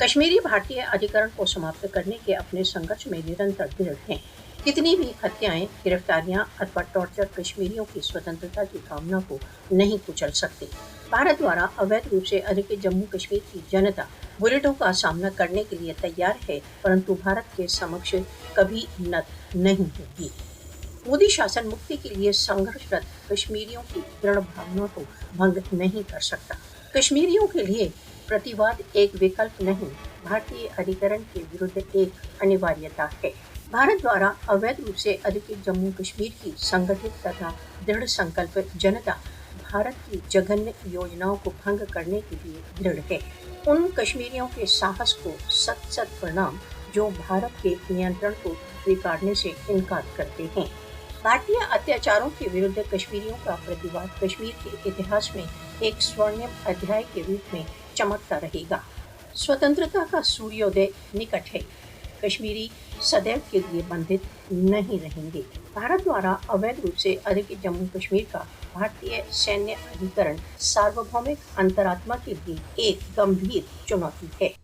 कश्मीरी भारतीय अधिकरण को समाप्त करने के अपने संघर्ष में निरंतर दृढ़ हैं। कितनी भी हत्याएं, गिरफ्तारियां अथवा टॉर्चर कश्मीरियों की स्वतंत्रता की भावना को नहीं कुचल सकते। भारत द्वारा अवैध रूप से अधिकृत जम्मू कश्मीर की जनता बुलेटों का सामना करने के लिए तैयार है, परंतु भारत के समक्ष कभी नत नहीं होगी। मोदी शासन मुक्ति के लिए संघर्षरत कश्मीरियों की दृढ़ भावना को भंग नहीं कर सकता। कश्मीरियों के लिए प्रतिवाद एक विकल्प नहीं, भारतीय अधिकरण के विरुद्ध एक अनिवार्यता है। भारत द्वारा अवैध रूप से अधिकृत जम्मू कश्मीर की संगठित तथा दृढ़ संकल्प जनता भारत की जघन्य योजनाओं को भंग करने के लिए दृढ़ है। उन कश्मीरियों के साहस को सत सत प्रणाम जो भारत के नियंत्रण को स्वीकारने से इनकार करते हैं। भारतीय अत्याचारों के विरुद्ध कश्मीरियों का प्रतिवाद कश्मीर के इतिहास में एक स्वर्णिम अध्याय के रूप में चमकता रहेगा। स्वतंत्रता का सूर्योदय निकट है। कश्मीरी सदैव के लिए बंधित नहीं रहेंगे। भारत द्वारा अवैध रूप से अधिकृत जम्मू कश्मीर का भारतीय सैन्य अधिकरण सार्वभौमिक अंतरात्मा के लिए एक गंभीर चुनौती है।